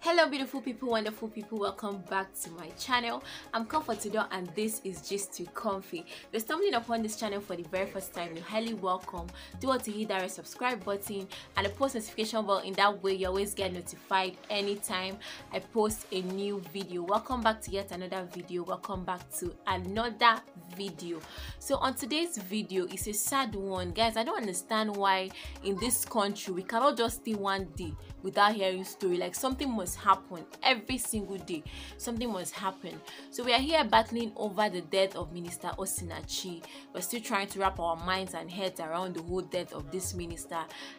Hello beautiful people, wonderful people, welcome back to my channel. I'm Comfortador and this is Just Too Comfy. If you're stumbling upon this channel for the very first time, you're highly welcome. Do want to hit that red subscribe button and the post notification bell. In that way you always get notified anytime I post a new video. Welcome back to yet another video. Welcome back to another video. So on today's video, it's a sad one, guys. I don't understand why in this country we cannot just stay one day without hearing story. Like, something must happen every single day. Something must happen. So we are here battling over the death of Minister Osinachi. We're still trying to wrap our minds and heads around the whole death of this minister.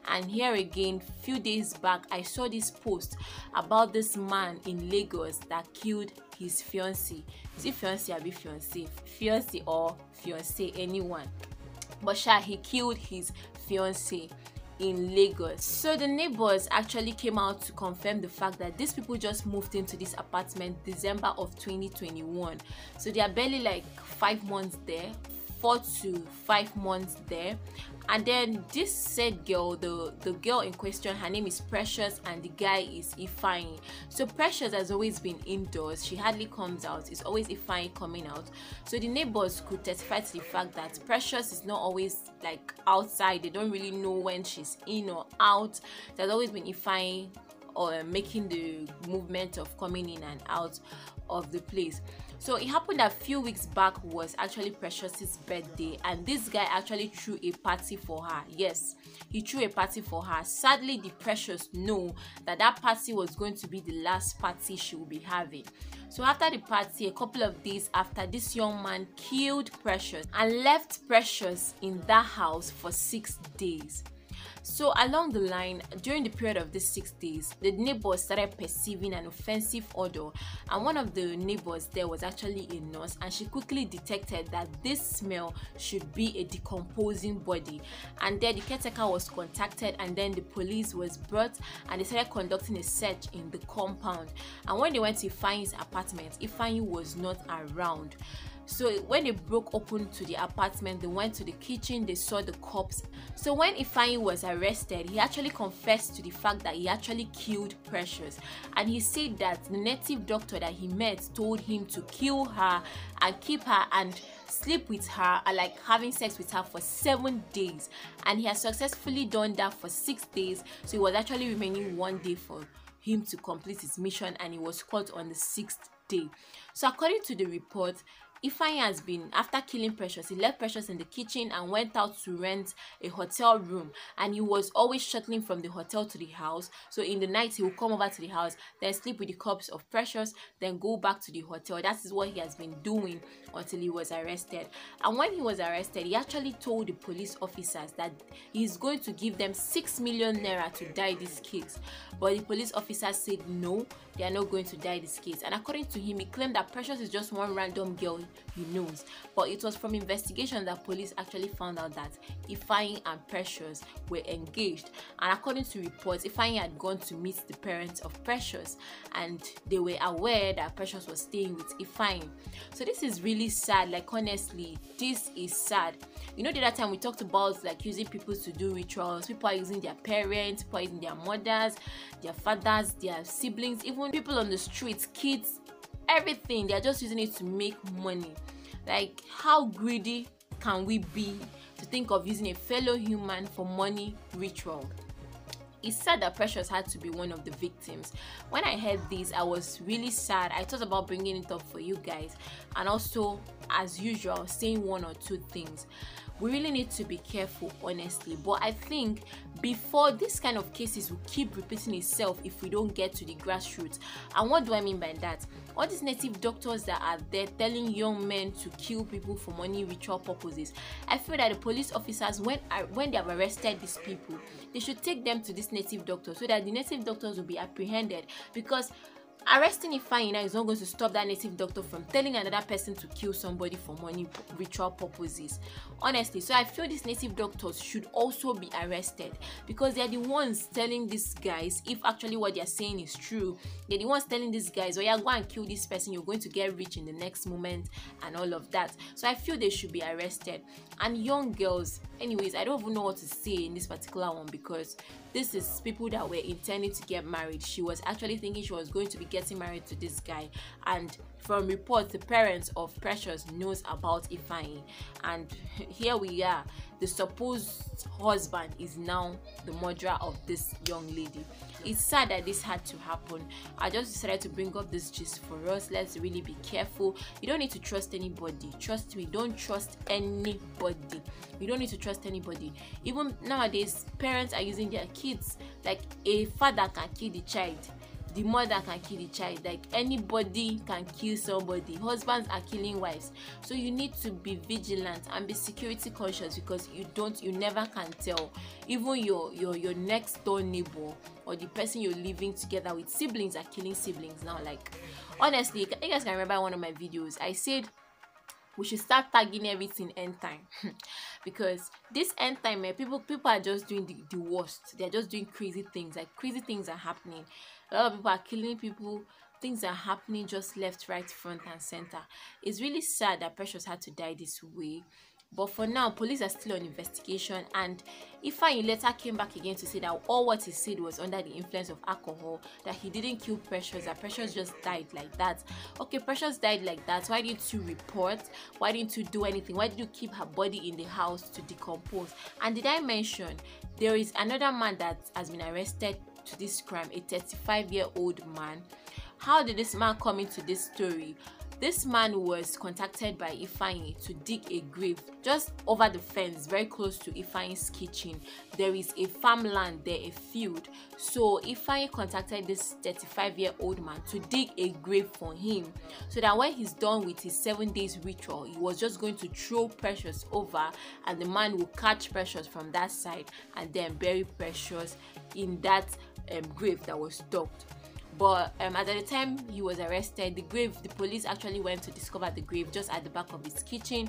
And here again, few days back, I saw this post about this man in Lagos that killed his fiancée. Is it fiancée or be fiancée? Fiancée or fiancée, anyone. But he killed his fiancée in Lagos. So the neighbors actually came out to confirm the fact that these people just moved into this apartment December of 2021. So they are barely like 5 months there, 4 to 5 months there. And then this said girl, the girl in question, her name is Precious and the guy is Ifeanyi. So Precious has always been indoors. She hardly comes out. It's always Ifeanyi coming out. So the neighbors could testify to the fact that Precious is not always like outside. They don't really know when she's in or out. There's always been Ifeanyi or making the movement of coming in and out of the place. So it happened a few weeks back was actually Precious's birthday, and this guy actually threw a party for her. Yes, he threw a party for her. Sadly, the Precious know that that party was going to be the last party she will be having. So after the party, a couple of days after, this young man killed Precious and left Precious in that house for 6 days. So along the line, during the period of these 6 days, the neighbors started perceiving an offensive odor, and one of the neighbors there was actually a nurse, and she quickly detected that this smell should be a decomposing body. And then the caretaker was contacted, and then the police was brought, and they started conducting a search in the compound. And when they went to Ifeanyi's apartment, Ifeanyi was not around. So when they broke open to the apartment, they went to the kitchen, they saw the corpse. So when Ifeanyi was arrested, he actually confessed to the fact that he actually killed Precious. And he said that the native doctor that he met told him to kill her and keep her and sleep with her, and like having sex with her for 7 days. And he has successfully done that for 6 days. So it was actually remaining 1 day for him to complete his mission, and he was caught on the 6th day. So according to the report, Ifeanyi has been, after killing Precious, he left Precious in the kitchen and went out to rent a hotel room, and he was always shuttling from the hotel to the house. So in the night he will come over to the house, then sleep with the corpse of Precious, then go back to the hotel. That is what he has been doing until he was arrested. And when he was arrested, he actually told the police officers that he's going to give them 6 million naira to die this case. But the police officers said no, they are not going to die this case. And according to him, he claimed that Precious is just one random girl he knows. But it was from investigation that police actually found out that Ifeanyi and Precious were engaged. And according to reports, Ifeanyi had gone to meet the parents of Precious, and they were aware that Precious was staying with Ifeanyi. So this is really sad. Like, honestly, this is sad. You know, the other time we talked about like using people to do rituals. People are using their parents, people are using their mothers, their fathers, their siblings, even people on the streets, kids, everything. They're just using it to make money. Like, how greedy can we be to think of using a fellow human for money ritual? It's sad that Precious had to be one of the victims. When I heard this, I was really sad. I thought about bringing it up for you guys, and also, as usual, saying 1 or 2 things. We really need to be careful, honestly. But I think before this kind of cases will keep repeating itself if we don't get to the grassroots. And what do I mean by that? All these native doctors that are there telling young men to kill people for money ritual purposes, I feel that the police officers, when they have arrested these people, they should take them to this native doctor so that the native doctors will be apprehended. Because arresting Ifeanyi now is not going to stop that native doctor from telling another person to kill somebody for money ritual purposes, honestly. So I feel these native doctors should also be arrested, because they are the ones telling these guys, if actually what they are saying is true, they're the ones telling these guys, oh yeah, go and kill this person, you're going to get rich in the next moment and all of that. So I feel they should be arrested. And young girls, anyways, I don't even know what to say in this particular one, because this is people that were intending to get married. She was actually thinking she was going to be getting married to this guy, and from reports, the parents of Precious knows about Ifeanyi, and here we are. The supposed husband is now the murderer of this young lady. It's sad that this had to happen. I just decided to bring up this gist for us. Let's really be careful. You don't need to trust anybody. Trust me, don't trust anybody. You don't need to trust anybody. Even nowadays, parents are using their kids. Like, a father can kill the child, the mother can kill the child. Like, anybody can kill somebody. Husbands are killing wives. So you need to be vigilant and be security conscious, because you never can tell. Even your next door neighbor or the person you're living together with, siblings are killing siblings now. Like, honestly, you guys can remember one of my videos, I said we should start tagging everything end time. Because this end time, people are just doing the worst. They're just doing crazy things. Like, crazy things are happening. A lot of people are killing people. Things are happening just left, right, front and center. It's really sad that Precious had to die this way. But for now, police are still on investigation, and Ifeanyi later came back again to say that all what he said was under the influence of alcohol, that he didn't kill Precious, that Precious just died like that. Okay, Precious died like that. Why didn't you report? Why didn't you do anything? Why did you keep her body in the house to decompose? And did I mention there is another man that has been arrested to this crime, a 35-year-old man? How did this man come into this story? This man was contacted by Ifeanyi to dig a grave just over the fence, very close to Ifeanyi's kitchen. There is a farmland there, a field. So Ifeanyi contacted this 35-year-old man to dig a grave for him, so that when he's done with his 7 days ritual, he was just going to throw Precious over, and the man will catch Precious from that side and then bury Precious in that grave that was dug. But at the time he was arrested, the police actually went to discover the grave just at the back of his kitchen.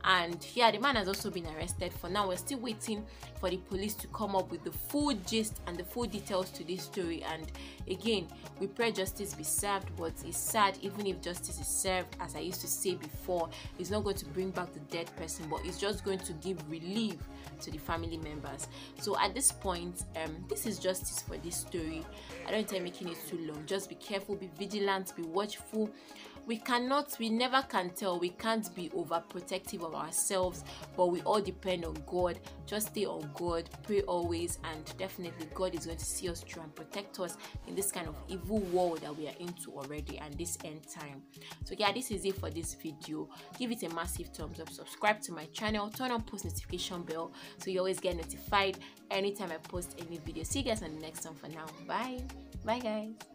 And yeah, the man has also been arrested. For now, we're still waiting for the police to come up with the full gist and the full details to this story. And again, we pray justice be served, but it's sad. Even if justice is served, as I used to say before, it's not going to bring back the dead person, but it's just going to give relief to the family members. So at this point, this is justice for this story. I don't intend making it too long. Just be careful, be vigilant, be watchful. We never can tell. We can't be overprotective of ourselves, but we all depend on God. Just stay on God, pray always, and definitely God is going to see us through and protect us in this kind of evil world that we are into already, and this end time. So yeah, this is it for this video. Give it a massive thumbs up, subscribe to my channel, turn on post notification bell so you always get notified anytime I post any video. See you guys on the next one. For now, bye guys.